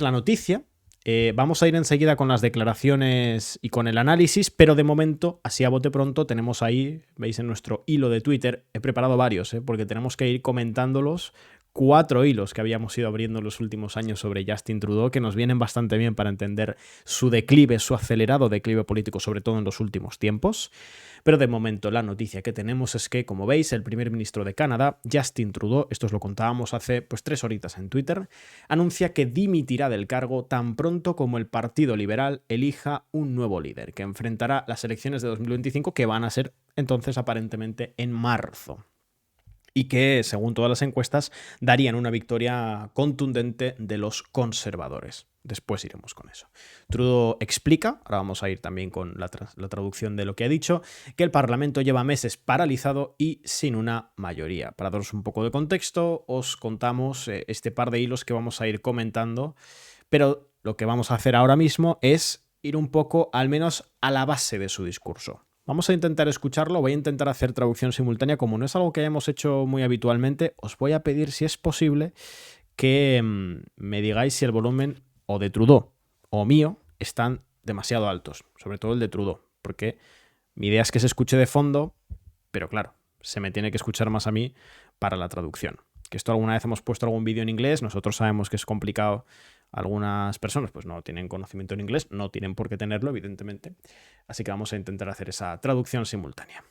la noticia. Vamos a ir enseguida con las declaraciones y con el análisis, pero de momento, así a bote pronto, tenemos ahí, veis en nuestro hilo de Twitter, he preparado varios, porque tenemos que ir comentándolos. 4 hilos que habíamos ido abriendo en los últimos años sobre Justin Trudeau, que nos vienen bastante bien para entender su declive, su acelerado declive político, sobre todo en los últimos tiempos. Pero de momento la noticia que tenemos es que, como veis, el primer ministro de Canadá, Justin Trudeau, esto os lo contábamos hace 3 horitas en Twitter, anuncia que dimitirá del cargo tan pronto como el Partido Liberal elija un nuevo líder, que enfrentará las elecciones de 2025, que van a ser entonces aparentemente en marzo. Y que, según todas las encuestas, darían una victoria contundente de los conservadores. Después iremos con eso. Trudeau explica, ahora vamos a ir también con la traducción de lo que ha dicho, que el Parlamento lleva meses paralizado y sin una mayoría. Para daros un poco de contexto, os contamos este par de hilos que vamos a ir comentando, pero lo que vamos a hacer ahora mismo es ir un poco, al menos, a la base de su discurso. Vamos a intentar escucharlo, voy a intentar hacer traducción simultánea. Como no es algo que hayamos hecho muy habitualmente, os voy a pedir, si es posible, que me digáis si el volumen o de Trudeau o mío están demasiado altos, sobre todo el de Trudeau, porque mi idea es que se escuche de fondo, pero claro, se me tiene que escuchar más a mí para la traducción. Que esto alguna vez hemos puesto algún vídeo en inglés, nosotros sabemos que es complicado. Algunas personas pues no tienen conocimiento en inglés, no tienen por qué tenerlo, evidentemente. Así que vamos a intentar hacer esa traducción simultánea.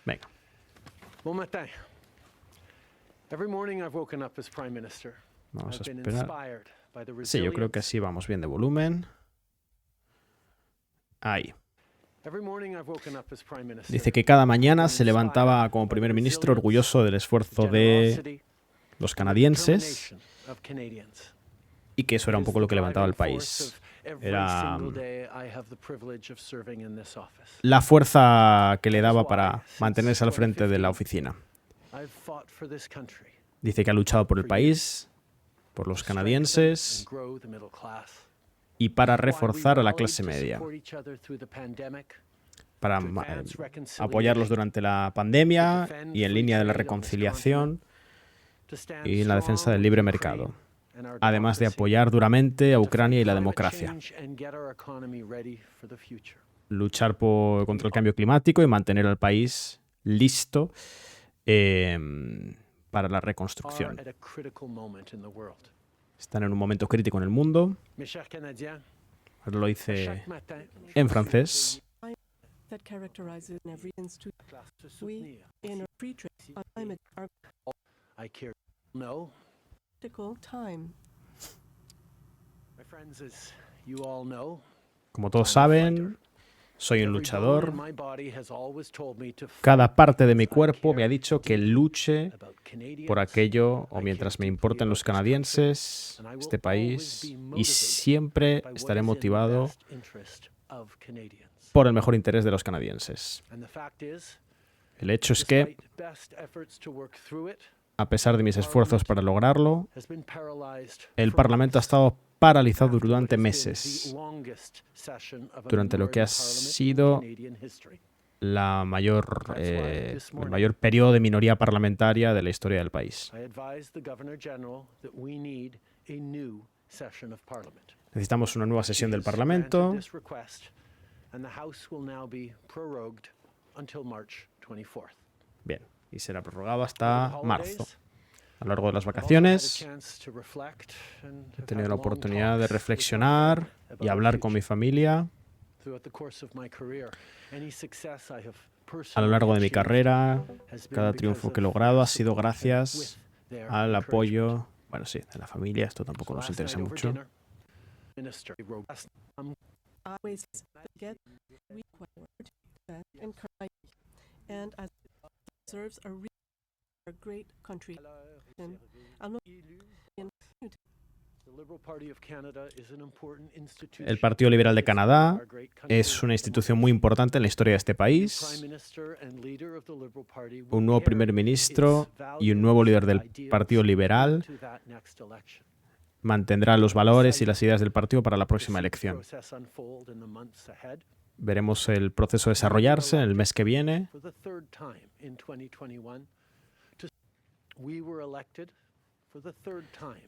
Venga. Bon matin. Every morning I've woken up as Prime Minister. Vamos a I've been esperar. inspired by the Sí, yo creo que así vamos bien de volumen. Ahí. Dice que cada mañana se levantaba como primer ministro orgulloso del esfuerzo de los canadienses y que eso era un poco lo que levantaba el país. Era la fuerza que le daba para mantenerse al frente de la oficina. Dice que ha luchado por el país, por los canadienses y para reforzar a la clase media, para apoyarlos durante la pandemia y en línea de la reconciliación y en la defensa del libre mercado, además de apoyar duramente a Ucrania y la democracia, luchar contra el cambio climático y mantener al país listo para la reconstrucción. Están en un momento crítico en el mundo. Ahora lo hice en francés. Como todos saben, soy un luchador. Cada parte de mi cuerpo me ha dicho que luche por aquello, o mientras me importen los canadienses, este país, y siempre estaré motivado por el mejor interés de los canadienses. El hecho es que, a pesar de mis esfuerzos para lograrlo, el Parlamento ha estado paralizado durante meses, durante lo que ha sido el mayor periodo de minoría parlamentaria de la historia del país. Necesitamos una nueva sesión del Parlamento. Bien, y será prorrogado hasta marzo. A lo largo de las vacaciones he tenido la oportunidad de reflexionar y hablar con mi familia. A lo largo de mi carrera, cada triunfo que he logrado ha sido gracias al apoyo, bueno, sí, de la familia. Esto tampoco nos interesa mucho. El Partido Liberal de Canadá es una institución muy importante en la historia de este país. Un nuevo primer ministro y un nuevo líder del Partido Liberal mantendrá los valores y las ideas del partido para la próxima elección. Veremos el proceso desarrollarse en el mes que viene.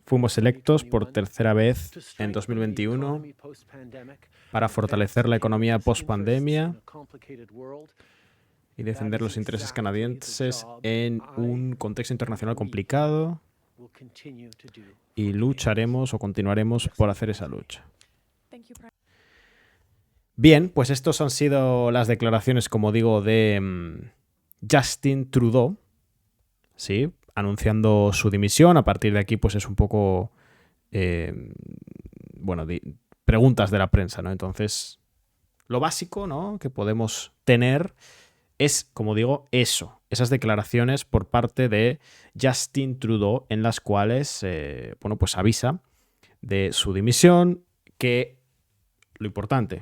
Fuimos electos por tercera vez en 2021 para fortalecer la economía post-pandemia y defender los intereses canadienses en un contexto internacional complicado, y lucharemos o continuaremos por hacer esa lucha. Bien, pues estos han sido las declaraciones, como digo, de Justin Trudeau, ¿sí?, anunciando su dimisión. A partir de aquí, pues es un poco, preguntas de la prensa, ¿no? Entonces, lo básico, ¿no?, que podemos tener es, como digo, esas declaraciones por parte de Justin Trudeau, en las cuales, pues avisa de su dimisión, que lo importante,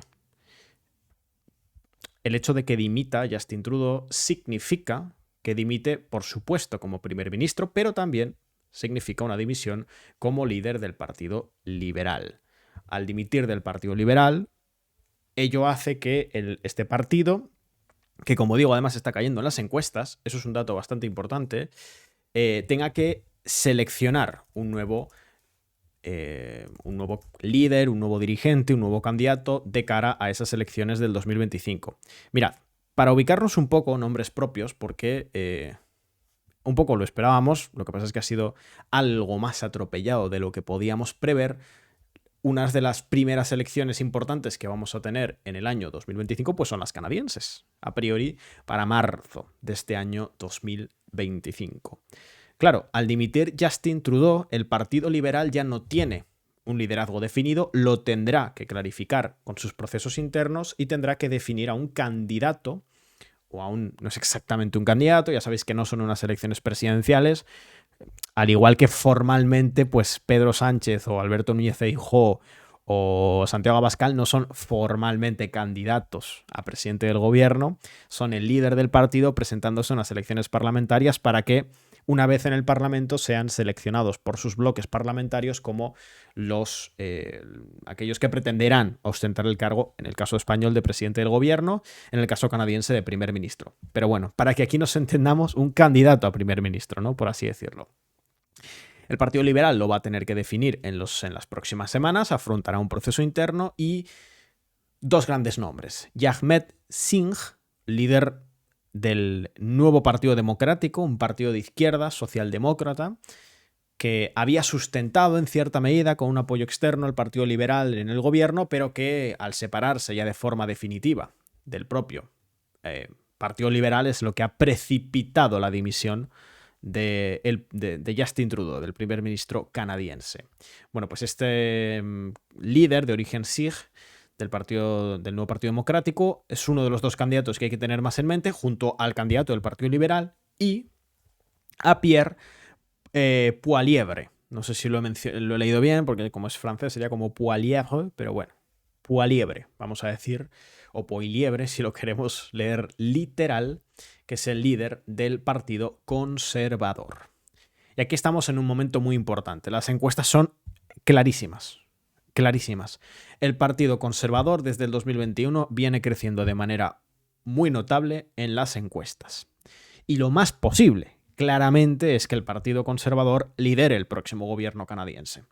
el hecho de que dimita Justin Trudeau significa que dimite, por supuesto, como primer ministro, pero también significa una dimisión como líder del Partido Liberal. Al dimitir del Partido Liberal, ello hace que este partido, que como digo además está cayendo en las encuestas, eso es un dato bastante importante, tenga que seleccionar un nuevo líder, un nuevo dirigente, un nuevo candidato de cara a esas elecciones del 2025. Mirad, para ubicarnos un poco, nombres propios, porque un poco lo esperábamos, lo que pasa es que ha sido algo más atropellado de lo que podíamos prever. Unas de las primeras elecciones importantes que vamos a tener en el año 2025 pues son las canadienses, a priori para marzo de este año 2025. Claro, al dimitir Justin Trudeau, el Partido Liberal ya no tiene un liderazgo definido, lo tendrá que clarificar con sus procesos internos y tendrá que definir a un candidato, no es exactamente un candidato, ya sabéis que no son unas elecciones presidenciales, al igual que formalmente pues Pedro Sánchez o Alberto Núñez Feijóo o Santiago Abascal no son formalmente candidatos a presidente del gobierno, son el líder del partido presentándose en las elecciones parlamentarias para que una vez en el Parlamento sean seleccionados por sus bloques parlamentarios como aquellos que pretenderán ostentar el cargo, en el caso español, de presidente del gobierno, en el caso canadiense de primer ministro. Pero bueno, para que aquí nos entendamos, un candidato a primer ministro, ¿no?, por así decirlo. El Partido Liberal lo va a tener que definir en las próximas semanas, afrontará un proceso interno y dos grandes nombres. Jagmeet Singh, líder del nuevo Partido Democrático, un partido de izquierda, socialdemócrata, que había sustentado en cierta medida con un apoyo externo el Partido Liberal en el gobierno, pero que al separarse ya de forma definitiva del propio Partido Liberal es lo que ha precipitado la dimisión de Justin Trudeau, del primer ministro canadiense. Bueno, pues este líder de origen Sikh del nuevo Partido Democrático es uno de los dos candidatos que hay que tener más en mente, junto al candidato del Partido Liberal y a Pierre Poilievre. No sé si lo he leído bien, porque como es francés sería como Poilievre, pero bueno, Poilievre, vamos a decir, o Poilievre si lo queremos leer literal, que es el líder del Partido Conservador. Y aquí estamos en un momento muy importante. Las encuestas son clarísimas. El Partido Conservador desde el 2021 viene creciendo de manera muy notable en las encuestas. Y lo más posible, claramente, es que el Partido Conservador lidere el próximo gobierno canadiense.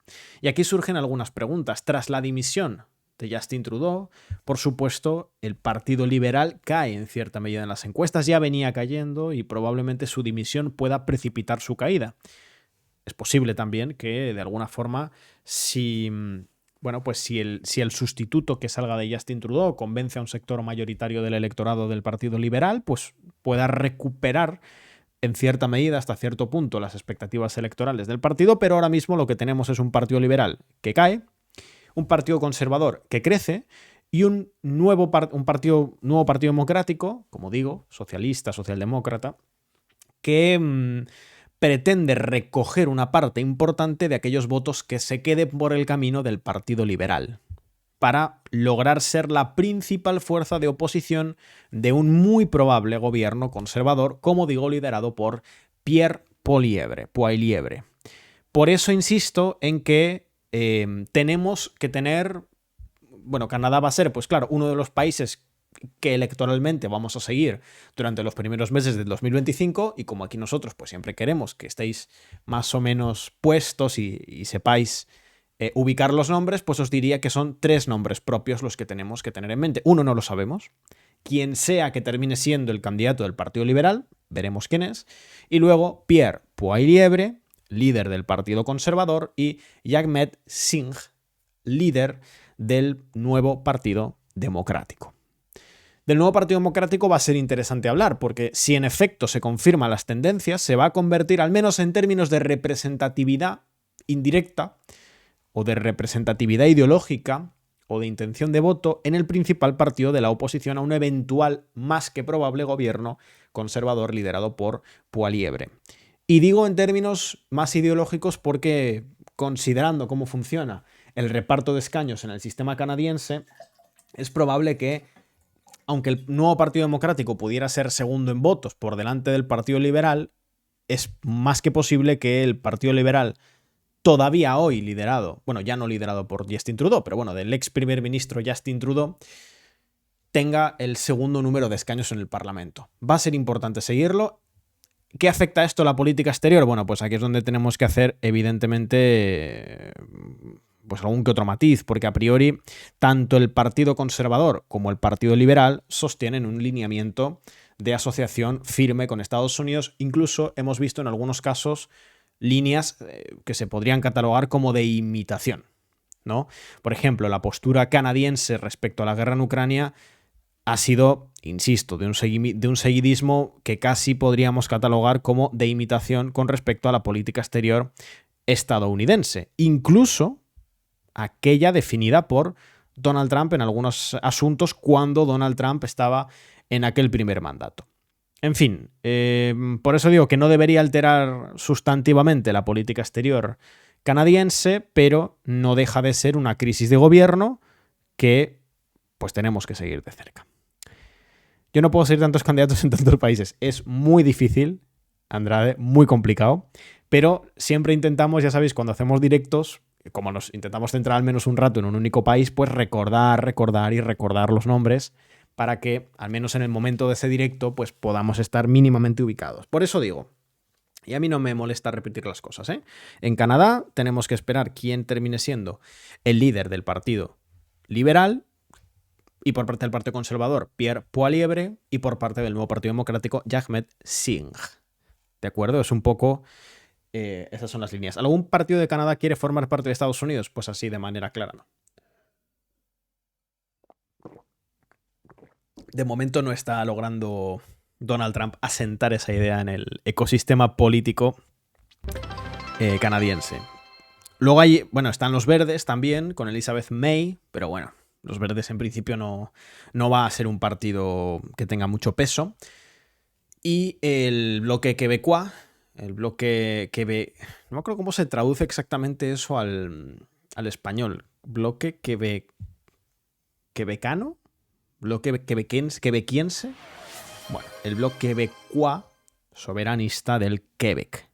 Y aquí surgen algunas preguntas. Tras la dimisión de Justin Trudeau, por supuesto, el Partido Liberal cae en cierta medida en las encuestas, ya venía cayendo y probablemente su dimisión pueda precipitar su caída. Es posible también que, de alguna forma, si el sustituto que salga de Justin Trudeau convence a un sector mayoritario del electorado del Partido Liberal, pues pueda recuperar en cierta medida, hasta cierto punto, las expectativas electorales del partido, pero ahora mismo lo que tenemos es un Partido Liberal que cae, un Partido Conservador que crece y un nuevo partido democrático, como digo, socialista, socialdemócrata, que pretende recoger una parte importante de aquellos votos que se queden por el camino del Partido Liberal, para lograr ser la principal fuerza de oposición de un muy probable gobierno conservador, como digo, liderado por Pierre Poilievre. Por eso insisto en que tenemos que tener... Bueno, Canadá va a ser, pues claro, uno de los países que electoralmente vamos a seguir durante los primeros meses del 2025, y como aquí nosotros pues siempre queremos que estéis más o menos puestos y sepáis ubicar los nombres, pues os diría que son 3 nombres propios los que tenemos que tener en mente. Uno no lo sabemos, quien sea que termine siendo el candidato del Partido Liberal, veremos quién es, y luego Pierre Poilievre, líder del Partido Conservador, y Jagmeet Singh, líder del nuevo Partido Democrático. Del nuevo Partido Democrático va a ser interesante hablar, porque si en efecto se confirman las tendencias, se va a convertir, al menos en términos de representatividad indirecta o de representatividad ideológica o de intención de voto, en el principal partido de la oposición a un eventual más que probable gobierno conservador liderado por Poilievre. Y digo en términos más ideológicos porque, considerando cómo funciona el reparto de escaños en el sistema canadiense, es probable que, aunque el nuevo Partido Democrático pudiera ser segundo en votos por delante del Partido Liberal, es más que posible que el Partido Liberal, todavía hoy liderado, bueno, ya no liderado por Justin Trudeau, pero bueno, del ex primer ministro Justin Trudeau, tenga el segundo número de escaños en el Parlamento. Va a ser importante seguirlo. ¿Qué afecta esto a la política exterior? Bueno, pues aquí es donde tenemos que hacer, evidentemente, pues algún que otro matiz, porque a priori tanto el Partido Conservador como el Partido Liberal sostienen un lineamiento de asociación firme con Estados Unidos. Incluso hemos visto en algunos casos líneas que se podrían catalogar como de imitación, ¿no? Por ejemplo, la postura canadiense respecto a la guerra en Ucrania ha sido, insisto, de un seguidismo que casi podríamos catalogar como de imitación con respecto a la política exterior estadounidense, incluso aquella definida por Donald Trump en algunos asuntos cuando Donald Trump estaba en aquel primer mandato. En fin, por eso digo que no debería alterar sustantivamente la política exterior canadiense, pero no deja de ser una crisis de gobierno que pues tenemos que seguir de cerca. Yo no puedo seguir tantos candidatos en tantos países. Es muy difícil, Andrade, muy complicado, pero siempre intentamos, ya sabéis, cuando hacemos directos, como nos intentamos centrar al menos un rato en un único país, pues recordar los nombres para que, al menos en el momento de ese directo, pues podamos estar mínimamente ubicados. Por eso digo, y a mí no me molesta repetir las cosas, ¿eh? En Canadá tenemos que esperar quién termine siendo el líder del Partido Liberal, y por parte del Partido Conservador, Pierre Poilievre, y por parte del nuevo Partido Democrático, Jagmeet Singh. ¿De acuerdo? Es un poco... esas son las líneas. ¿Algún partido de Canadá quiere formar parte de Estados Unidos? Pues así, de manera clara, no. De momento no está logrando Donald Trump asentar esa idea en el ecosistema político canadiense. Luego hay, bueno, están los verdes también, con Elizabeth May, pero bueno, los verdes en principio no va a ser un partido que tenga mucho peso. Y el bloque quebecois, el bloque no me acuerdo cómo se traduce exactamente eso al español. Bloque quebecano, bloque quebequiense. Bueno, el bloque quebecois soberanista del Quebec.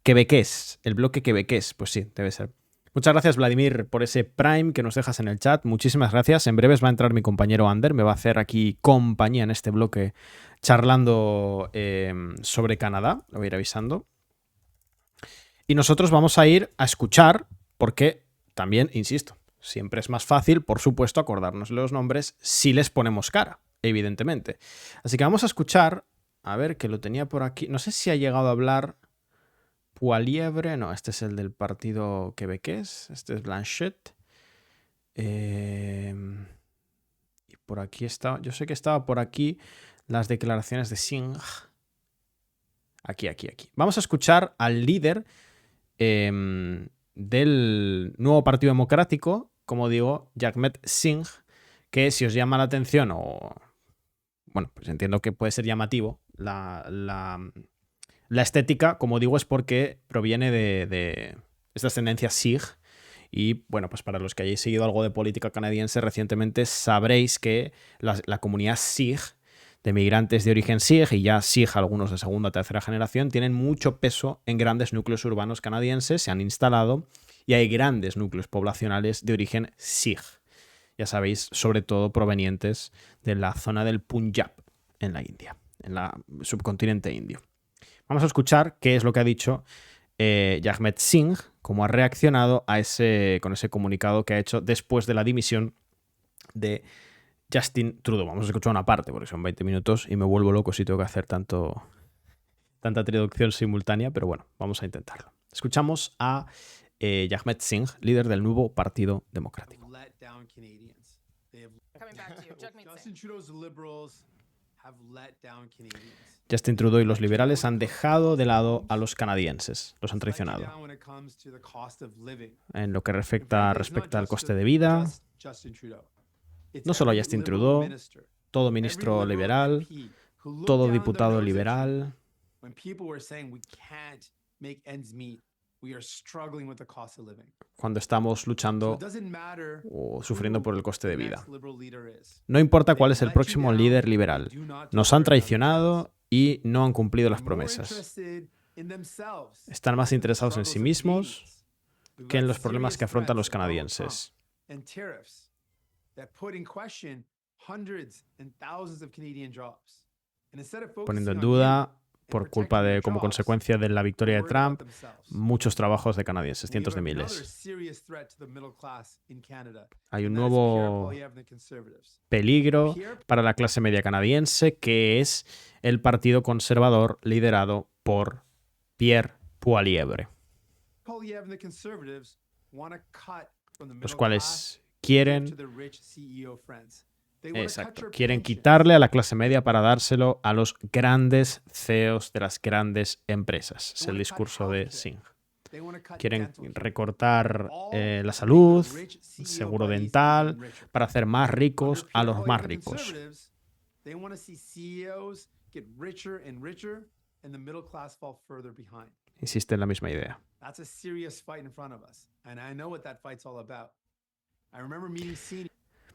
Quebequés, el bloque quebequés, pues sí, debe ser. Muchas gracias, Vladimir, por ese Prime que nos dejas en el chat. Muchísimas gracias. En breves va a entrar mi compañero Ander, me va a hacer aquí compañía en este bloque charlando sobre Canadá. Lo voy a ir avisando. Y nosotros vamos a ir a escuchar, porque también, insisto, siempre es más fácil, por supuesto, acordarnos los nombres si les ponemos cara, evidentemente. Así que vamos a escuchar, a ver, que lo tenía por aquí. No sé si ha llegado a hablar Poilievre, no, este es el del partido quebequés, este es Blanchet. Y por aquí está, yo sé que estaba por aquí las declaraciones de Singh. Aquí. Vamos a escuchar al líder del nuevo Partido Democrático, como digo, Jagmeet Singh, que si os llama la atención o... Bueno, pues entiendo que puede ser llamativo la estética, como digo, es porque proviene de estas tendencias Sikh. Y bueno, pues para los que hayáis seguido algo de política canadiense recientemente, sabréis que la comunidad Sikh, de migrantes de origen Sikh y ya Sikh, algunos de segunda o tercera generación, tienen mucho peso en grandes núcleos urbanos canadienses, se han instalado y hay grandes núcleos poblacionales de origen Sikh. ya sabéis, sobre todo provenientes de la zona del Punjab, en la India, en el subcontinente indio. Vamos a escuchar qué es lo que ha dicho Jagmeet Singh, cómo ha reaccionado con ese comunicado que ha hecho después de la dimisión de Justin Trudeau. Vamos a escuchar una parte, porque son 20 minutos y me vuelvo loco si tengo que hacer tanta traducción simultánea, pero bueno, vamos a intentarlo. Escuchamos a Jagmeet Singh, líder del nuevo Partido Democrático. Justin Trudeau y los liberales han dejado de lado a los canadienses, los han traicionado. En lo que respecta al coste de vida, no solo a Justin Trudeau, todo ministro liberal, todo diputado liberal. Cuando estamos luchando o sufriendo por el coste de vida. No importa cuál es el próximo líder liberal. Nos han traicionado y no han cumplido las promesas. Están más interesados en sí mismos que en los problemas que afrontan los canadienses. Poniendo en duda, por culpa de, como consecuencia de la victoria de Trump, muchos trabajos de canadienses, cientos de miles. Hay un nuevo peligro para la clase media canadiense, que es el Partido Conservador liderado por Pierre Poilievre, los cuales quieren quitarle a la clase media para dárselo a los grandes CEOs de las grandes empresas. Es el discurso de Singh. Quieren recortar la salud, seguro dental, para hacer más ricos a los más ricos. Insiste en la misma idea.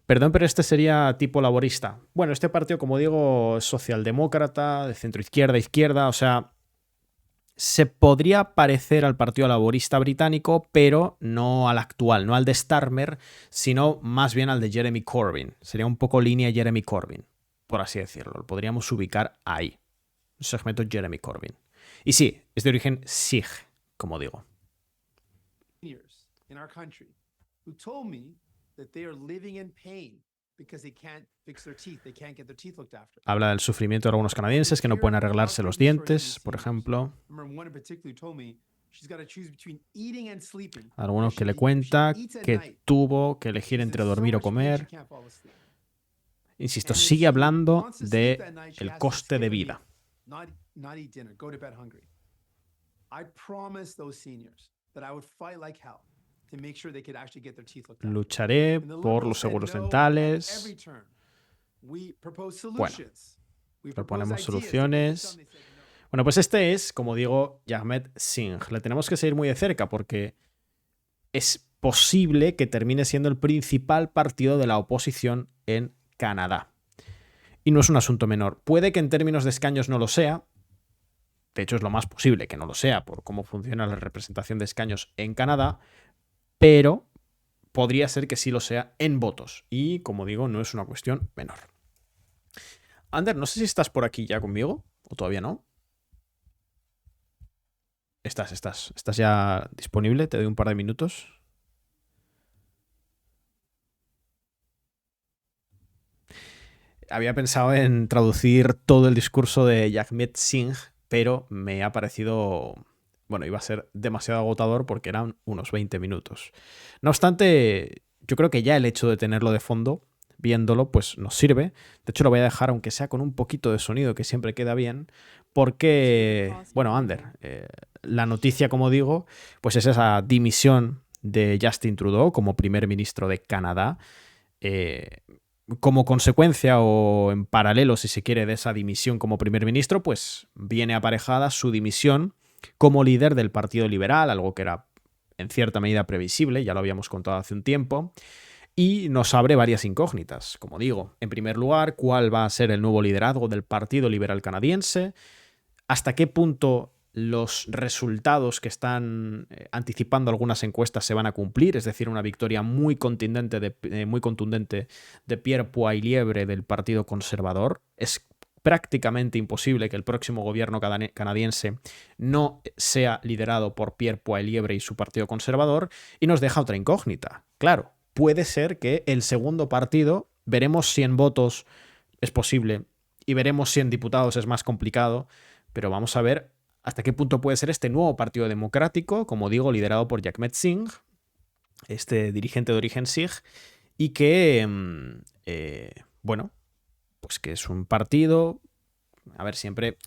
Perdón, pero este sería tipo laborista. Bueno, este partido, como digo, es socialdemócrata, de centro-izquierda, izquierda, o sea, se podría parecer al Partido Laborista británico, pero no al actual, no al de Starmer, sino más bien al de Jeremy Corbyn. Sería un poco línea Jeremy Corbyn, por así decirlo. Lo podríamos ubicar ahí. Un segmento Jeremy Corbyn. Y sí, es de origen Sikh, como digo. Habla del sufrimiento de algunos canadienses que no pueden arreglarse los dientes, por ejemplo. Algunos que le cuenta que tuvo que elegir entre dormir o comer. Insisto, sigue hablando del coste de vida. Lucharé por los seguros dentales. Bueno, proponemos soluciones. Bueno, pues este es, como digo, Jagmeet Singh. Le tenemos que seguir muy de cerca porque es posible que termine siendo el principal partido de la oposición en Canadá. Y no es un asunto menor. Puede que en términos de escaños no lo sea. De hecho, es lo más posible que no lo sea por cómo funciona la representación de escaños en Canadá. Pero podría ser que sí lo sea en votos. Y, como digo, no es una cuestión menor. Ander, no sé si estás por aquí ya conmigo o todavía no. Estás ya disponible. Te doy un par de minutos. Había pensado en traducir todo el discurso de Jagmeet Singh, pero me ha parecido... Bueno, iba a ser demasiado agotador porque eran unos 20 minutos. No obstante, yo creo que ya el hecho de tenerlo de fondo, viéndolo, pues nos sirve. De hecho, lo voy a dejar, aunque sea con un poquito de sonido, que siempre queda bien, porque, bueno, Ander, la noticia, como digo, pues es esa dimisión de Justin Trudeau como primer ministro de Canadá. Como consecuencia o en paralelo, si se quiere, de esa dimisión como primer ministro, pues viene aparejada su dimisión como líder del Partido Liberal, algo que era en cierta medida previsible, ya lo habíamos contado hace un tiempo, y nos abre varias incógnitas, como digo. En primer lugar, ¿cuál va a ser el nuevo liderazgo del Partido Liberal canadiense? ¿Hasta qué punto los resultados que están anticipando algunas encuestas se van a cumplir, es decir, una victoria muy contundente de Pierre Poilievre del Partido Conservador. Es prácticamente imposible que el próximo gobierno canadiense no sea liderado por Pierre Poilievre y su Partido Conservador, y nos deja otra incógnita. Claro, puede ser que el segundo partido, veremos si en votos es posible y veremos si en diputados es más complicado, pero vamos a ver hasta qué punto puede ser este nuevo Partido Democrático, como digo, liderado por Jagmeet Singh, este dirigente de origen Sikh, y que, bueno, pues que es un partido. A ver, siempre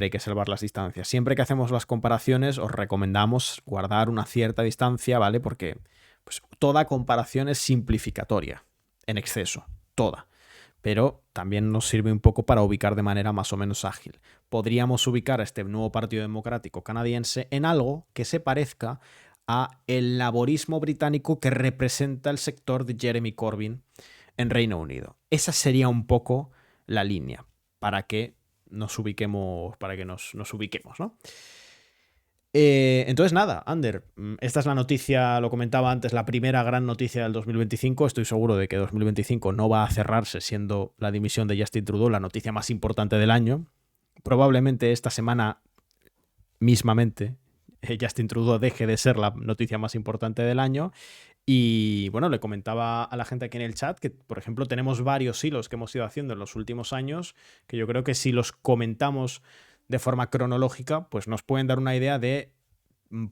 hay que salvar las distancias. Siempre que hacemos las comparaciones os recomendamos guardar una cierta distancia, ¿vale? Porque pues, toda comparación es simplificatoria, en exceso, toda. Pero también nos sirve un poco para ubicar de manera más o menos ágil. Podríamos ubicar a este nuevo Partido Democrático canadiense en algo que se parezca a el laborismo británico que representa el sector de Jeremy Corbyn en Reino Unido. Esa sería un poco la línea para que nos ubiquemos, ¿no? Entonces nada, Ander, esta es la noticia, lo comentaba antes, la primera gran noticia del 2025. Estoy seguro de que 2025 no va a cerrarse siendo la dimisión de Justin Trudeau la noticia más importante del año. Probablemente esta semana mismamente Justin Trudeau deje de ser la noticia más importante del año. Y bueno, le comentaba a la gente aquí en el chat que, por ejemplo, tenemos varios hilos que hemos ido haciendo en los últimos años que yo creo que si los comentamos de forma cronológica, pues nos pueden dar una idea de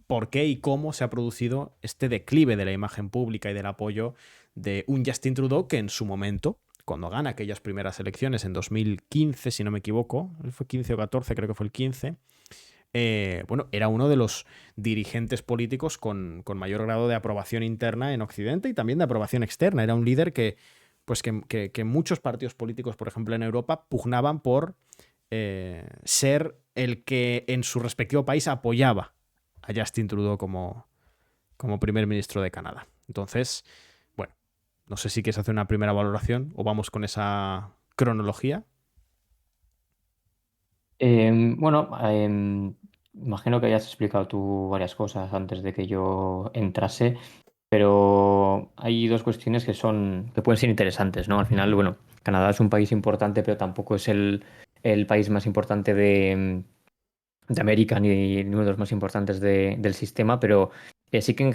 por qué y cómo se ha producido este declive de la imagen pública y del apoyo de un Justin Trudeau que en su momento, cuando gana aquellas primeras elecciones en 2015, si no me equivoco, fue 15 o 14, creo que fue el 15, bueno, era uno de los dirigentes políticos con mayor grado de aprobación interna en Occidente y también de aprobación externa. Era un líder que muchos partidos políticos, por ejemplo, en Europa, pugnaban por ser el que en su respectivo país apoyaba a Justin Trudeau como primer ministro de Canadá. Entonces, bueno, no sé si quieres hacer una primera valoración o vamos con esa cronología. Bueno, imagino que hayas explicado tú varias cosas antes de que yo entrase, pero hay dos cuestiones que pueden ser interesantes, ¿no? Al final, bueno, Canadá es un país importante, pero tampoco es el país más importante de América ni uno de los más importantes del sistema, pero sí que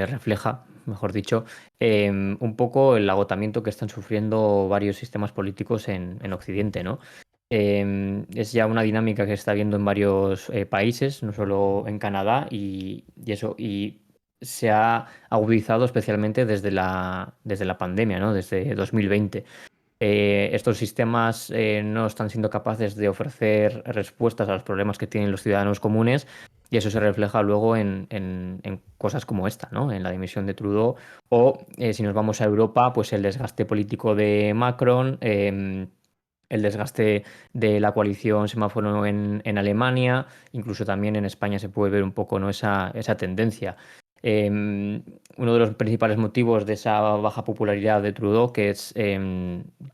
refleja, mejor dicho, un poco el agotamiento que están sufriendo varios sistemas políticos en Occidente, ¿no? Es ya una dinámica que se está viendo en varios países, no solo en Canadá, y se ha agudizado especialmente desde la pandemia, ¿no? Desde 2020. Estos sistemas no están siendo capaces de ofrecer respuestas a los problemas que tienen los ciudadanos comunes, y eso se refleja luego en cosas como esta, ¿no? En la dimisión de Trudeau, o si nos vamos a Europa, pues el desgaste político de Macron, el desgaste de la coalición semáforo en Alemania, incluso también en España se puede ver un poco, ¿no? esa tendencia. Uno de los principales motivos de esa baja popularidad de Trudeau, que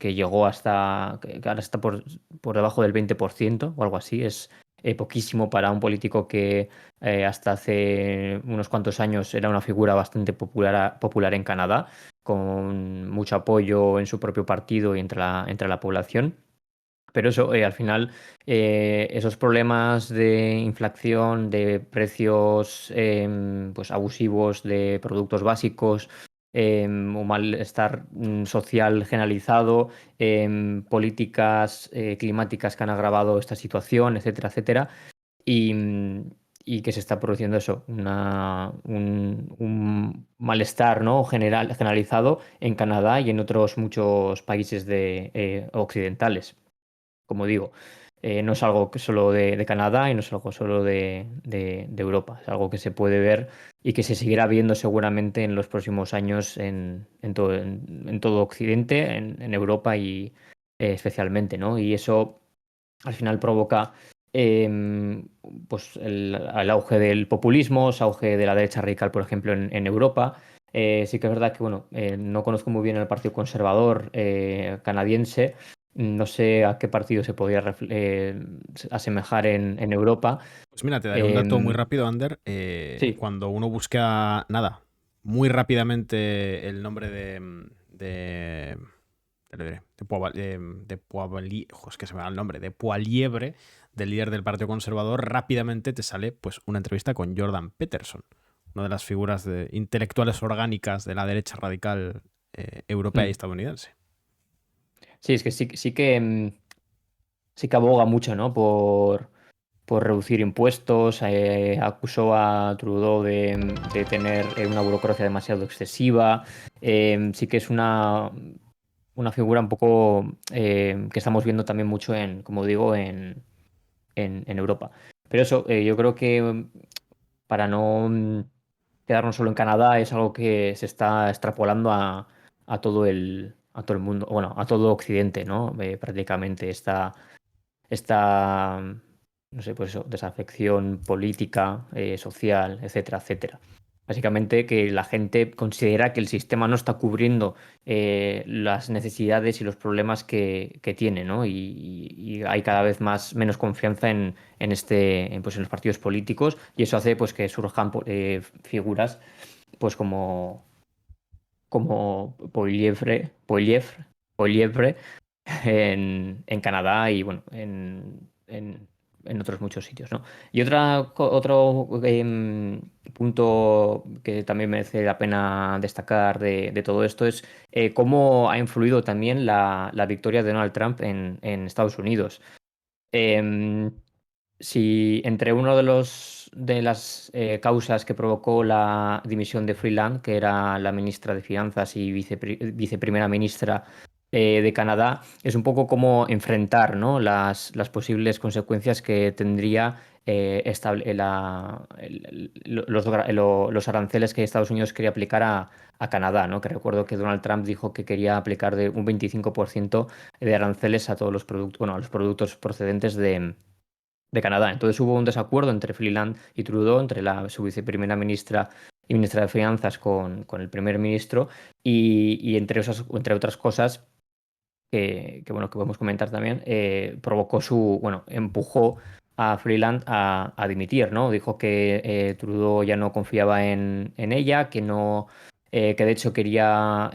llegó que ahora está por debajo del 20% o algo así, es poquísimo para un político que hasta hace unos cuantos años era una figura bastante popular en Canadá, con mucho apoyo en su propio partido y entre la población. Pero eso, al final, esos problemas de inflación, de precios pues abusivos de productos básicos, un malestar social generalizado, políticas climáticas que han agravado esta situación, etcétera, etcétera, y, y que se está produciendo eso, un malestar, ¿no? Generalizado en Canadá y en otros muchos países occidentales. Como digo, no es algo que solo de Canadá y no es algo solo de Europa. Es algo que se puede ver y que se seguirá viendo seguramente en los próximos años en todo Occidente, en Europa y especialmente, ¿no? Y eso al final provoca pues el auge del populismo, el auge de la derecha radical, por ejemplo, en Europa. Sí que es verdad que, bueno, no conozco muy bien el Partido Conservador canadiense, no sé a qué partido se podría asemejar en Europa. Pues mira, te daré un dato muy Em, rápido, Ander. sí, Cuando uno busca, nada, muy rápidamente el nombre es que se me va el nombre, de Poilievre, del líder del Partido Conservador, rápidamente te sale pues una entrevista con Jordan Peterson, una de las figuras intelectuales orgánicas de la derecha radical europea y mm, estadounidense. sí, es que sí que aboga mucho, ¿no? Por reducir impuestos, acusó a Trudeau de tener una burocracia demasiado excesiva. Sí que es una figura un poco que estamos viendo también mucho como digo, en Europa. Pero eso, yo creo que para no quedarnos solo en Canadá es algo que se está extrapolando a todo el mundo, bueno, a todo Occidente, ¿no? Prácticamente esta, no sé, pues eso, desafección política, social, etcétera, etcétera. Básicamente que la gente considera que el sistema no está cubriendo las necesidades y los problemas que tiene, ¿no? Y hay cada vez menos confianza pues, en los partidos políticos y eso hace pues que surjan figuras pues como Poilievre en Canadá y bueno, en otros muchos sitios, ¿no? Y otro punto que también merece la pena destacar de todo esto es cómo ha influido también la victoria de Donald Trump en Estados Unidos. Em, si entre uno de las causas que provocó la dimisión de Freeland, que era la ministra de Finanzas y viceprimera ministra de Canadá, es un poco como enfrentar, ¿no? las posibles consecuencias que tendría los aranceles que Estados Unidos quería aplicar a Canadá, ¿no? Que recuerdo que Donald Trump dijo que quería aplicar de un 25% de aranceles a todos los productos, bueno, a los productos procedentes de Canadá. Entonces hubo un desacuerdo entre Freeland y Trudeau, entre su viceprimera ministra y ministra de Finanzas con el primer ministro, y entre otras cosas bueno, que podemos comentar también, bueno, empujó a Freeland a dimitir, ¿no? Dijo que Trudeau ya no confiaba en ella, que no, que de hecho quería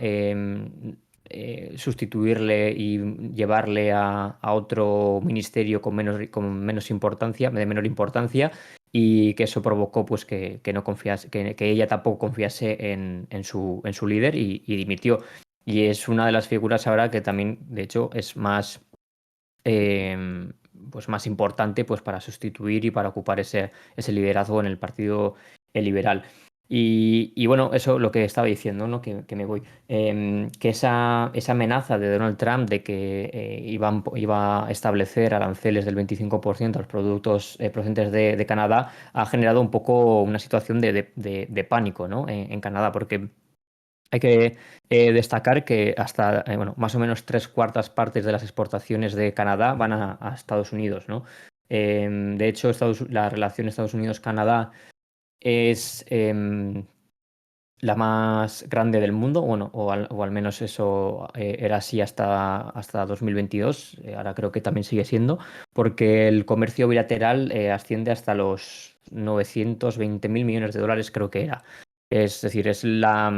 sustituirle y llevarle a otro ministerio con menos importancia, de menor importancia, y que eso provocó pues que no confiase, que ella tampoco confiase en su líder y dimitió. Y es una de las figuras ahora que también, de hecho, es eh, pues más importante pues para sustituir y para ocupar ese liderazgo en el Partido Liberal. Y bueno, eso lo que estaba diciendo, ¿no? Que me voy. Que esa amenaza de Donald Trump de que iba a establecer aranceles del 25% a los productos procedentes de Canadá ha generado un poco una situación de pánico, ¿no? En Canadá, porque hay que destacar que hasta, bueno, más o menos tres cuartas partes de las exportaciones de Canadá van a Estados Unidos, ¿no? De hecho, la relación Estados Unidos-Canadá es la más grande del mundo, bueno, o al menos eso era así hasta 2022, ahora creo que también sigue siendo, porque el comercio bilateral asciende hasta los 920.000 millones de dólares, creo que era. Es decir, es la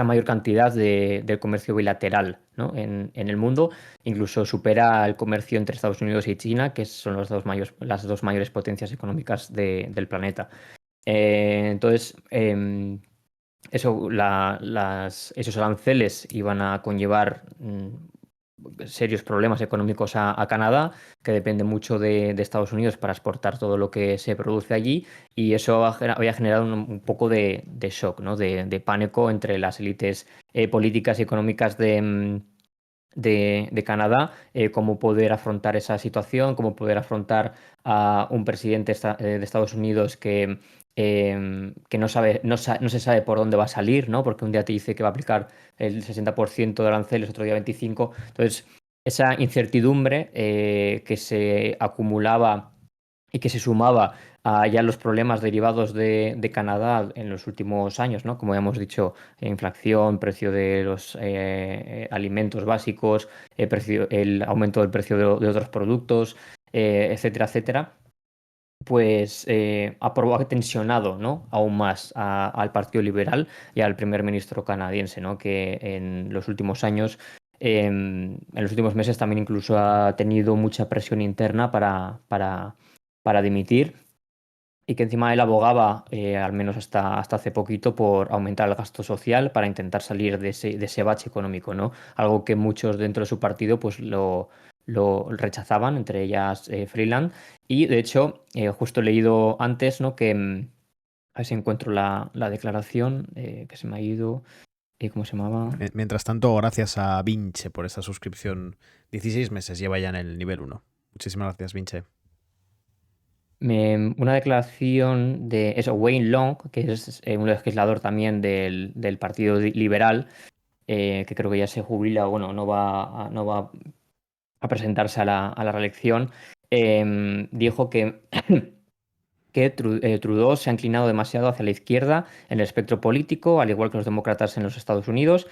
mayor cantidad del comercio bilateral, ¿no? en el mundo. Incluso supera el comercio entre Estados Unidos y China, que son las dos mayores potencias económicas del planeta. Entonces, esos aranceles iban a conllevar serios problemas económicos a Canadá, que depende mucho de Estados Unidos para exportar todo lo que se produce allí, y eso había generado un poco de shock, ¿no? De pánico entre las élites políticas y económicas de Canadá, cómo poder afrontar esa situación, cómo poder afrontar a un presidente de Estados Unidos que no se sabe por dónde va a salir, ¿no? Porque un día te dice que va a aplicar el 60% de aranceles, otro día 25%. Entonces, esa incertidumbre que se acumulaba y que se sumaba a ya los problemas derivados de Canadá en los últimos años, ¿no? Como ya hemos dicho, inflación, precio de los alimentos básicos, el aumento del precio de otros productos, etcétera, etcétera, pues ha tensionado, ¿no? Aún más al Partido Liberal y al primer ministro canadiense, ¿no? Que en los últimos años, en los últimos meses también incluso ha tenido mucha presión interna para dimitir y que encima él abogaba, al menos hasta hace poquito, por aumentar el gasto social para intentar salir de ese bache económico, ¿no? Algo que muchos dentro de su partido pues lo rechazaban, entre ellas Freeland. Y de hecho, justo he leído antes, ¿no? Que a ver si encuentro la declaración que se me ha ido. ¿Cómo se llamaba? Mientras tanto, gracias a Vince por esa suscripción. 16 meses lleva ya en el nivel 1. Muchísimas gracias, Vince. Una declaración de eso, Wayne Long, que es un legislador también del Partido Liberal, que creo que ya se jubila, bueno, no va a presentarse a la reelección, dijo que Trudeau se ha inclinado demasiado hacia la izquierda en el espectro político, al igual que los demócratas en los Estados Unidos.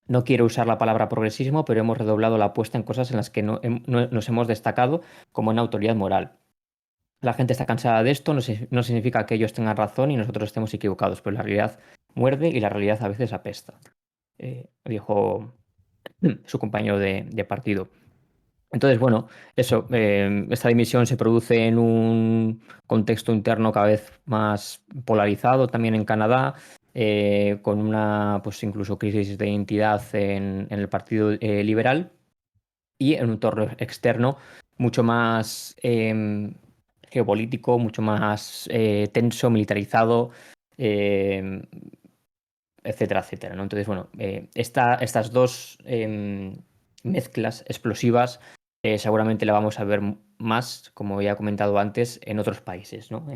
No quiero usar la palabra progresismo, pero hemos redoblado la apuesta en cosas en las que no nos hemos destacado, como en autoridad moral. La gente está cansada de esto, no significa que ellos tengan razón y nosotros estemos equivocados, pero la realidad muerde y la realidad a veces apesta, dijo su compañero de partido. Entonces, bueno, eso, esta dimisión se produce en un contexto interno cada vez más polarizado también en Canadá, con una, pues incluso crisis de identidad en el Partido Liberal y en un entorno externo mucho más geopolítico, mucho más tenso, militarizado, eh, etcétera, etcétera, ¿no? Entonces, bueno, estas dos mezclas explosivas seguramente la vamos a ver más, como ya he comentado antes, en otros países, ¿no?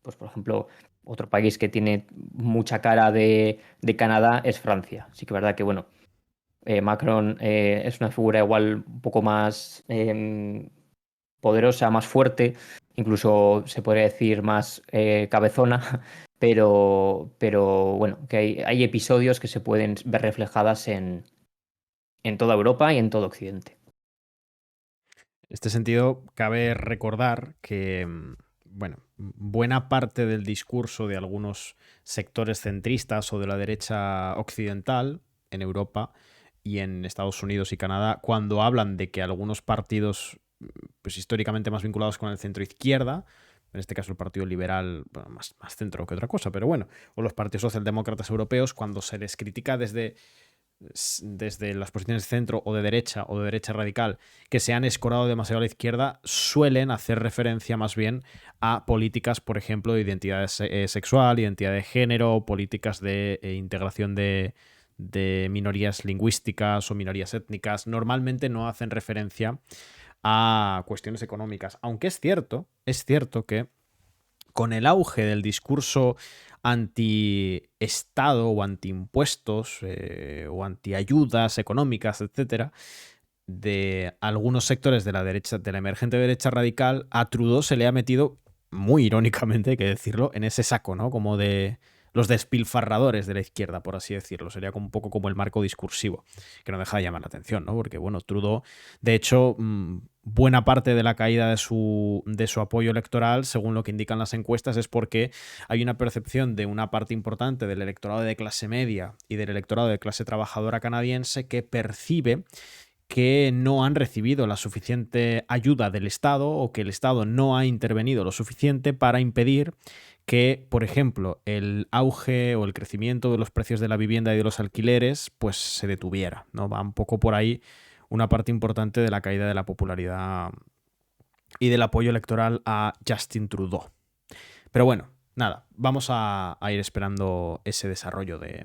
Pues, por ejemplo, otro país que tiene mucha cara de Canadá es Francia. Sí que es verdad que, bueno, Macron es una figura igual un poco más poderosa, más fuerte, incluso se podría decir más cabezona, pero bueno, que hay episodios que se pueden ver reflejadas en toda Europa y en todo Occidente. En este sentido, cabe recordar que, bueno, buena parte del discurso de algunos sectores centristas o de la derecha occidental en Europa y en Estados Unidos y Canadá, cuando hablan de que algunos partidos, pues históricamente más vinculados con el centro izquierda, en este caso el Partido Liberal, bueno, más centro que otra cosa, pero bueno, o los partidos socialdemócratas europeos, cuando se les critica desde las posiciones de centro o de derecha radical, que se han escorado demasiado a la izquierda, suelen hacer referencia más bien a políticas, por ejemplo, de identidad sexual, identidad de género, políticas de integración de minorías lingüísticas o minorías étnicas. Normalmente no hacen referencia a cuestiones económicas, aunque es cierto que con el auge del discurso anti-Estado o anti-impuestos o anti-ayudas económicas, etcétera, de algunos sectores de la derecha, de la emergente derecha radical, a Trudeau se le ha metido, muy irónicamente hay que decirlo, en ese saco, ¿no? Como de los despilfarradores de la izquierda, por así decirlo. Sería como un poco como el marco discursivo, que no deja de llamar la atención, ¿no? Porque, bueno, Trudeau, de hecho, buena parte de la caída de su apoyo electoral, según lo que indican las encuestas, es porque hay una percepción de una parte importante del electorado de clase media y del electorado de clase trabajadora canadiense que percibe que no han recibido la suficiente ayuda del Estado o que el Estado no ha intervenido lo suficiente para impedir que, por ejemplo, el auge o el crecimiento de los precios de la vivienda y de los alquileres pues se detuviera, ¿no? Va un poco por ahí una parte importante de la caída de la popularidad y del apoyo electoral a Justin Trudeau. Pero bueno, nada, vamos a ir esperando ese desarrollo de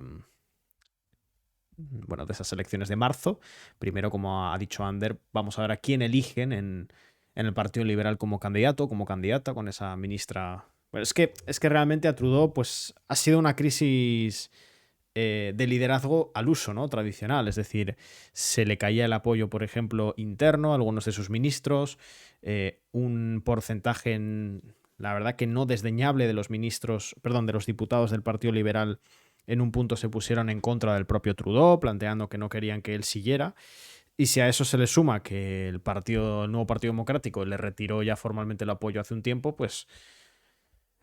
esas elecciones de marzo. Primero, como ha dicho Ander, vamos a ver a quién eligen en el Partido Liberal como candidato, como candidata, con esa ministra. Bueno, es que realmente a Trudeau pues, ha sido una crisis de liderazgo al uso, ¿no? Tradicional. Es decir, se le caía el apoyo, por ejemplo, interno a algunos de sus ministros, un porcentaje, la verdad que no desdeñable de los ministros, perdón, de los diputados del Partido Liberal en un punto se pusieron en contra del propio Trudeau, planteando que no querían que él siguiera. Y si a eso se le suma que el nuevo Partido Democrático le retiró ya formalmente el apoyo hace un tiempo, pues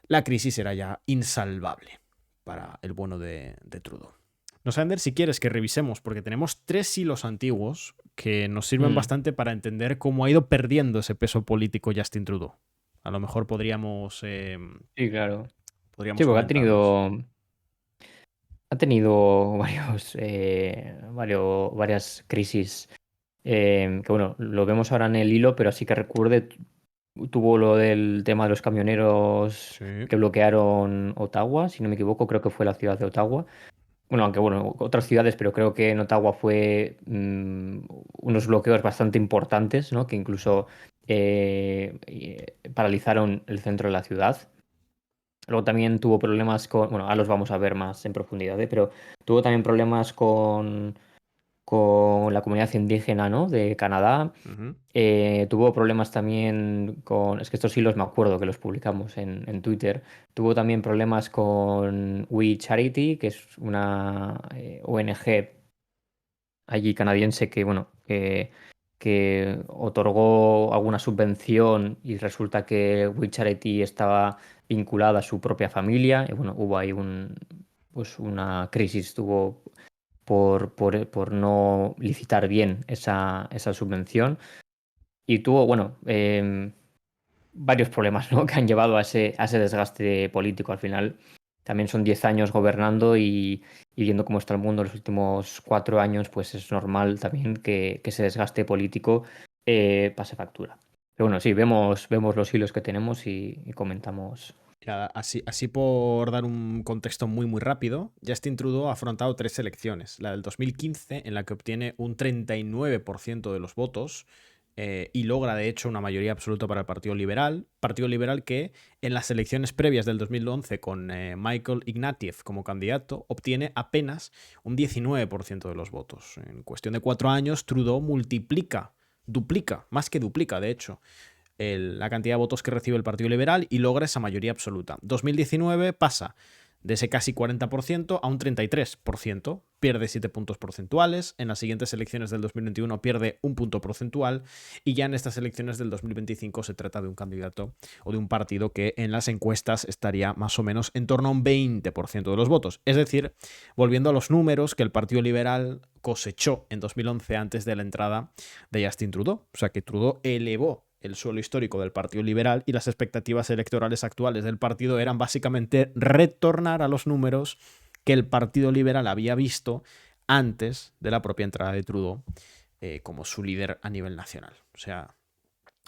la crisis era ya insalvable para el bueno de Trudeau. No sé, Ander, si quieres que revisemos, porque tenemos 3 hilos antiguos que nos sirven bastante para entender cómo ha ido perdiendo ese peso político Justin Trudeau. A lo mejor podríamos Sí, claro. Sí, podríamos porque comentarlos. ha tenido varias crisis. Que bueno, lo vemos ahora en el hilo, pero así que recuerde, tuvo lo del tema de los camioneros Sí. que bloquearon Ottawa, si no me equivoco, creo que fue la ciudad de Ottawa. Bueno, aunque bueno, otras ciudades, pero creo que en Ottawa fue unos bloqueos bastante importantes, ¿no? Que incluso paralizaron el centro de la ciudad. Luego también tuvo problemas con, bueno, ahora los vamos a ver más en profundidad, pero tuvo también problemas con la comunidad indígena, ¿no? De Canadá. Ujú. Tuvo problemas también con, es que estos hilos me acuerdo que los publicamos en Twitter. Tuvo también problemas con We Charity, que es una ONG allí canadiense que, bueno, que otorgó alguna subvención y resulta que We Charity estaba vinculada a su propia familia. Y bueno, hubo ahí pues una crisis, tuvo por no licitar bien esa subvención. Y tuvo, bueno, varios problemas, ¿no? Que han llevado a ese desgaste político al final. También son 10 años gobernando y viendo cómo está el mundo en los últimos 4 años, pues es normal también que ese desgaste político pase factura. Pero bueno, sí, vemos los hilos que tenemos y comentamos. Mira, así por dar un contexto muy muy rápido, Justin Trudeau ha afrontado 3 elecciones. La del 2015, en la que obtiene un 39% de los votos y logra de hecho una mayoría absoluta para el Partido Liberal que en las elecciones previas del 2011 con Michael Ignatieff como candidato obtiene apenas un 19% de los votos. En cuestión de 4 años, Trudeau duplica, más que duplica de hecho, la cantidad de votos que recibe el Partido Liberal y logra esa mayoría absoluta. 2019 pasa de ese casi 40% a un 33%, pierde 7 puntos porcentuales, en las siguientes elecciones del 2021 pierde un punto porcentual y ya en estas elecciones del 2025 se trata de un candidato o de un partido que en las encuestas estaría más o menos en torno a un 20% de los votos. Es decir, volviendo a los números que el Partido Liberal cosechó en 2011 antes de la entrada de Justin Trudeau. O sea que Trudeau elevó el suelo histórico del Partido Liberal y las expectativas electorales actuales del partido eran básicamente retornar a los números que el Partido Liberal había visto antes de la propia entrada de Trudeau como su líder a nivel nacional. O sea,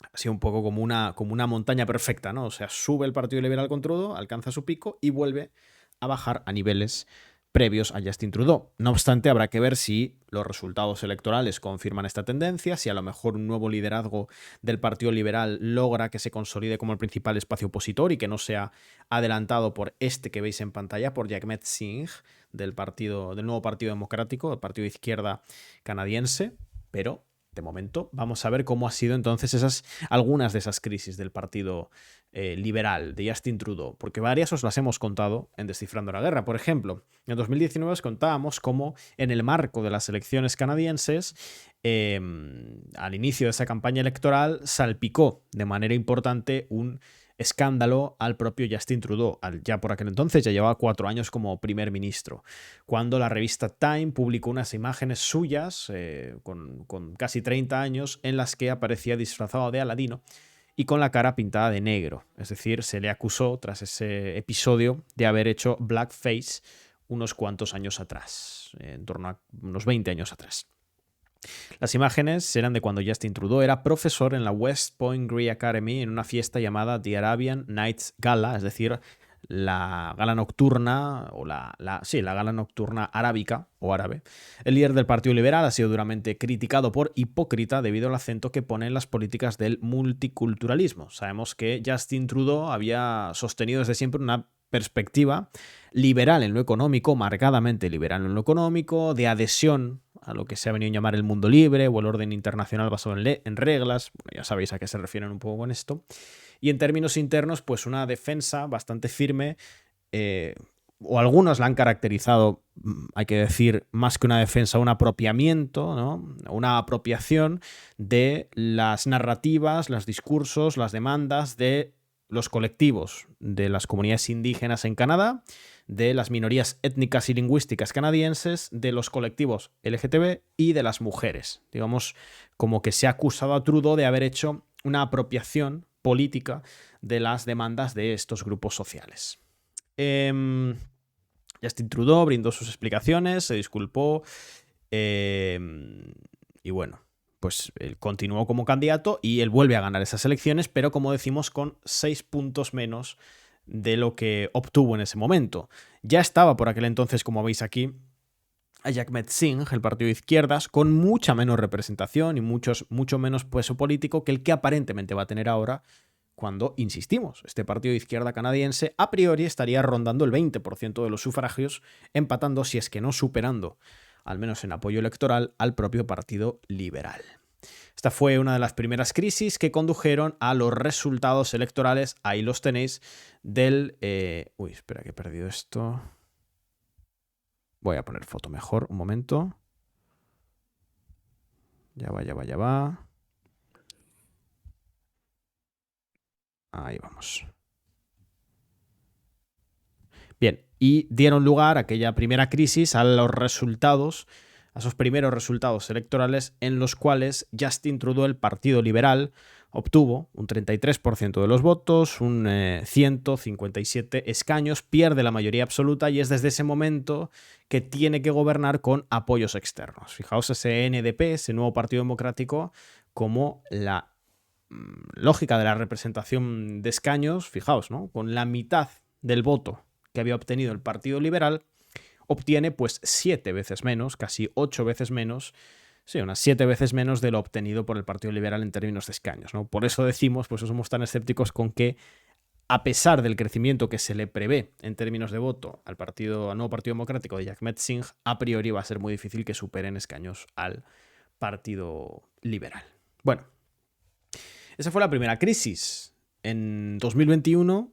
ha sido un poco como una montaña perfecta, ¿no? O sea, sube el Partido Liberal con Trudeau, alcanza su pico y vuelve a bajar a niveles previos a Justin Trudeau. No obstante, habrá que ver si los resultados electorales confirman esta tendencia, si a lo mejor un nuevo liderazgo del Partido Liberal logra que se consolide como el principal espacio opositor y que no sea adelantado por este que veis en pantalla, por Jagmeet Singh, del nuevo Partido Democrático, el partido de izquierda canadiense, pero de momento vamos a ver cómo ha sido entonces algunas de esas crisis del Partido Liberal de Justin Trudeau, porque varias os las hemos contado en Descifrando la Guerra. Por ejemplo, en 2019 os contábamos cómo en el marco de las elecciones canadienses, al inicio de esa campaña electoral, salpicó de manera importante un escándalo al propio Justin Trudeau. Ya por aquel entonces ya llevaba 4 años como primer ministro, cuando la revista Time publicó unas imágenes suyas con casi 30 años en las que aparecía disfrazado de Aladino y con la cara pintada de negro. Es decir, se le acusó tras ese episodio de haber hecho blackface unos cuantos años atrás, en torno a unos 20 años atrás. Las imágenes eran de cuando Justin Trudeau era profesor en la West Point Grey Academy en una fiesta llamada The Arabian Nights Gala, es decir, la gala nocturna, o la gala nocturna arábica o árabe. El líder del Partido Liberal ha sido duramente criticado por hipócrita debido al acento que pone en las políticas del multiculturalismo. Sabemos que Justin Trudeau había sostenido desde siempre una perspectiva liberal en lo económico, marcadamente liberal en lo económico, de adhesión a lo que se ha venido a llamar el mundo libre o el orden internacional basado en reglas. Bueno, ya sabéis a qué se refieren un poco con esto. Y en términos internos, pues una defensa bastante firme, o algunos la han caracterizado, hay que decir, más que una defensa, un apropiamiento, ¿no? Una apropiación de las narrativas, los discursos, las demandas de los colectivos de las comunidades indígenas en Canadá, de las minorías étnicas y lingüísticas canadienses, de los colectivos LGTB y de las mujeres. Digamos, como que se ha acusado a Trudeau de haber hecho una apropiación política de las demandas de estos grupos sociales. Justin Trudeau brindó sus explicaciones, se disculpó y bueno, pues él continuó como candidato y él vuelve a ganar esas elecciones, pero como decimos, con 6 puntos menos de lo que obtuvo en ese momento. Ya estaba por aquel entonces, como veis aquí, a Jagmeet Singh, el partido de izquierdas, con mucha menos representación y mucho menos peso político que el que aparentemente va a tener ahora, cuando, insistimos, este partido de izquierda canadiense a priori estaría rondando el 20% de los sufragios, empatando, si es que no superando, al menos en apoyo electoral, al propio Partido Liberal. Esta fue una de las primeras crisis que condujeron a los resultados electorales, ahí los tenéis, del... Uy, espera que he perdido esto. Voy a poner foto mejor, un momento. Ya va. Ahí vamos. Bien, y dieron lugar a aquella primera crisis, a los resultados, a esos primeros resultados electorales en los cuales Justin Trudeau, el Partido Liberal, obtuvo un 33% de los votos, un 157 escaños, pierde la mayoría absoluta y es desde ese momento que tiene que gobernar con apoyos externos. Fijaos ese NDP, ese nuevo Partido Democrático, como la lógica de la representación de escaños, fijaos, ¿no? Con la mitad del voto que había obtenido el Partido Liberal, obtiene pues 7 veces menos, casi 8 veces menos, sí, unas 7 veces menos de lo obtenido por el Partido Liberal en términos de escaños, ¿no? Por eso decimos, pues somos tan escépticos con que, a pesar del crecimiento que se le prevé en términos de voto al nuevo Partido Democrático de Jagmeet Singh, a priori va a ser muy difícil que superen escaños al Partido Liberal. Bueno, esa fue la primera crisis. En 2021,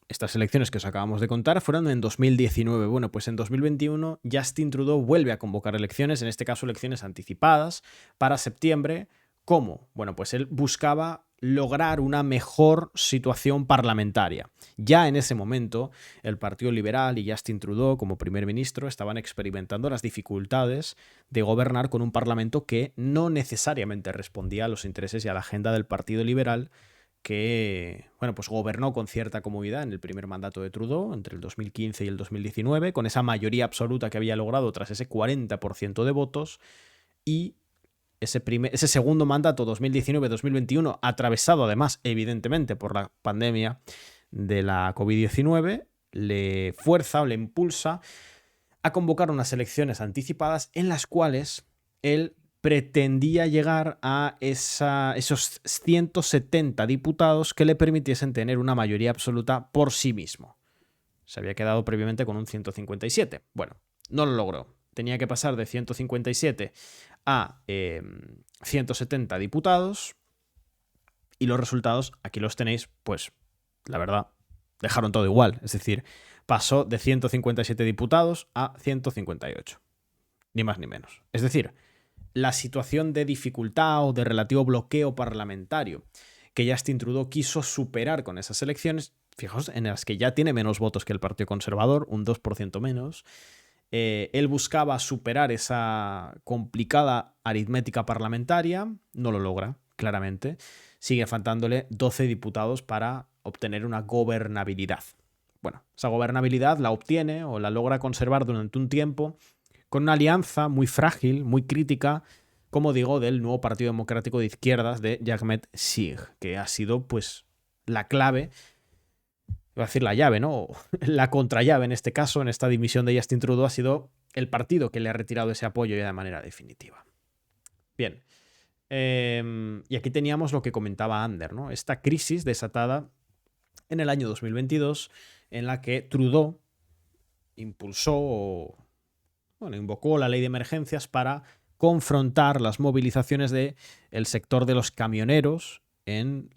estas elecciones que os acabamos de contar fueron en 2019. Bueno, pues en 2021 Justin Trudeau vuelve a convocar elecciones, en este caso elecciones anticipadas, para septiembre. ¿Cómo? Bueno, pues él buscaba lograr una mejor situación parlamentaria. Ya en ese momento, el Partido Liberal y Justin Trudeau, como primer ministro, estaban experimentando las dificultades de gobernar con un parlamento que no necesariamente respondía a los intereses y a la agenda del Partido Liberal, que, bueno, pues gobernó con cierta comodidad en el primer mandato de Trudeau, entre el 2015 y el 2019, con esa mayoría absoluta que había logrado tras ese 40% de votos, y ese segundo mandato, 2019-2021, atravesado además, evidentemente, por la pandemia de la COVID-19, le fuerza o le impulsa a convocar unas elecciones anticipadas en las cuales él pretendía llegar a esos 170 diputados que le permitiesen tener una mayoría absoluta por sí mismo. Se había quedado previamente con un 157. Bueno, no lo logró. Tenía que pasar de 157 a 170 diputados y los resultados, aquí los tenéis, pues la verdad, dejaron todo igual. Es decir, pasó de 157 diputados a 158. Ni más ni menos. Es decir, la situación de dificultad o de relativo bloqueo parlamentario que Justin Trudeau quiso superar con esas elecciones, fijaos, en las que ya tiene menos votos que el Partido Conservador, un 2% menos. Él buscaba superar esa complicada aritmética parlamentaria, no lo logra, claramente. Sigue faltándole 12 diputados para obtener una gobernabilidad. Bueno, esa gobernabilidad la obtiene o la logra conservar durante un tiempo con una alianza muy frágil, muy crítica, como digo, del nuevo Partido Democrático de Izquierdas de Jagmeet Singh, que ha sido pues la clave, iba a decir la llave, ¿no? La contrallave en este caso, en esta dimisión de Justin Trudeau, ha sido el partido que le ha retirado ese apoyo ya de manera definitiva. Bien. Y aquí teníamos lo que comentaba Ander, ¿no? Esta crisis desatada en el año 2022, en la que Trudeau invocó la ley de emergencias para confrontar las movilizaciones del sector de los camioneros en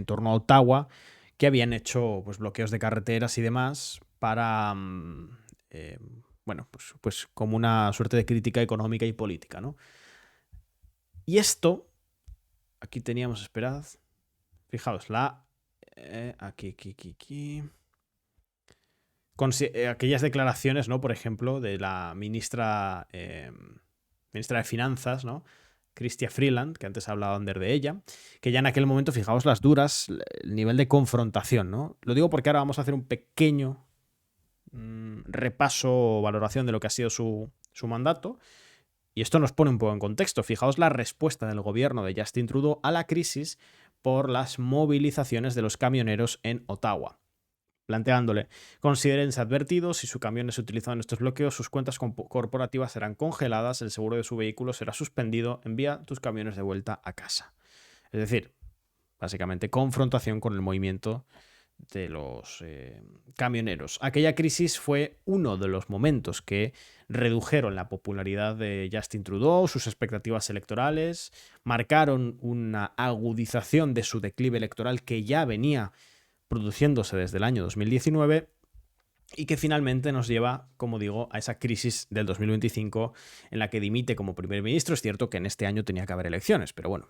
torno a Ottawa, que habían hecho pues, bloqueos de carreteras y demás para, pues como una suerte de crítica económica y política, ¿no? Y esto, aquí teníamos, esperad, fijaos, aquí. Aquellas declaraciones, ¿no? Por ejemplo, de la ministra de Finanzas, ¿no? Chrystia Freeland, que antes hablaban de ella, que ya en aquel momento, fijaos las duras, el nivel de confrontación, ¿no? Lo digo porque ahora vamos a hacer un pequeño repaso o valoración de lo que ha sido su mandato, y esto nos pone un poco en contexto. Fijaos la respuesta del gobierno de Justin Trudeau a la crisis por las movilizaciones de los camioneros en Ottawa, planteándole: considérense advertidos, si su camión es utilizado en estos bloqueos, sus cuentas corporativas serán congeladas, el seguro de su vehículo será suspendido, envía tus camiones de vuelta a casa. Es decir, básicamente confrontación con el movimiento de los camioneros. Aquella crisis fue uno de los momentos que redujeron la popularidad de Justin Trudeau, sus expectativas electorales, marcaron una agudización de su declive electoral que ya venía produciéndose desde el año 2019 y que finalmente nos lleva, como digo, a esa crisis del 2025 en la que dimite como primer ministro. Es cierto que en este año tenía que haber elecciones, pero bueno,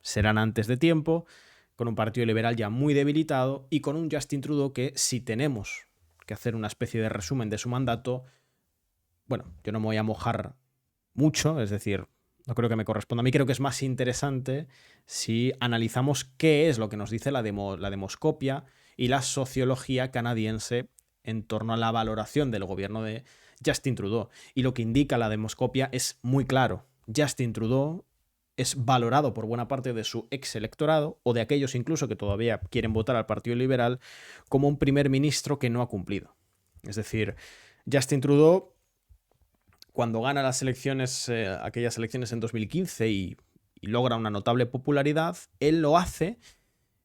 serán antes de tiempo, con un partido liberal ya muy debilitado y con un Justin Trudeau que, si tenemos que hacer una especie de resumen de su mandato, bueno, yo no me voy a mojar mucho, es decir, no creo que me corresponda a mí. Creo que es más interesante si analizamos qué es lo que nos dice la demoscopia y la sociología canadiense en torno a la valoración del gobierno de Justin Trudeau. Y lo que indica la demoscopia es muy claro. Justin Trudeau es valorado por buena parte de su ex electorado, o de aquellos incluso que todavía quieren votar al Partido Liberal, como un primer ministro que no ha cumplido. Es decir, Justin Trudeau, cuando gana las elecciones, aquellas elecciones en 2015 y logra una notable popularidad, él lo hace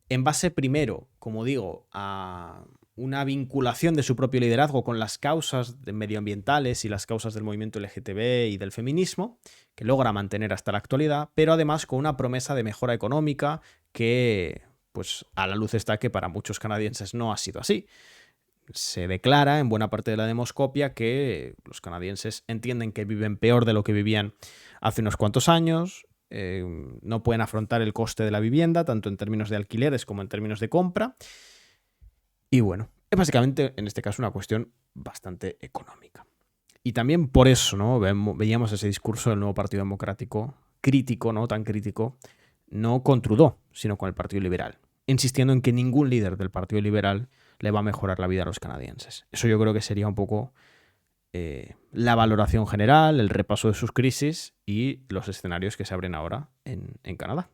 en base primero, como digo, a una vinculación de su propio liderazgo con las causas medioambientales y las causas del movimiento LGTB y del feminismo, que logra mantener hasta la actualidad, pero además con una promesa de mejora económica que, pues a la luz está que para muchos canadienses no ha sido así. Se declara en buena parte de la demoscopia que los canadienses entienden que viven peor de lo que vivían hace unos cuantos años, no pueden afrontar el coste de la vivienda, tanto en términos de alquileres como en términos de compra. Y bueno, es básicamente en este caso una cuestión bastante económica. Y también por eso, ¿no? Veíamos ese discurso del nuevo Partido Democrático crítico, ¿no? Tan crítico, no con Trudeau, sino con el Partido Liberal, insistiendo en que ningún líder del Partido Liberal le va a mejorar la vida a los canadienses. Eso yo creo que sería un poco la valoración general, el repaso de sus crisis y los escenarios que se abren ahora en Canadá.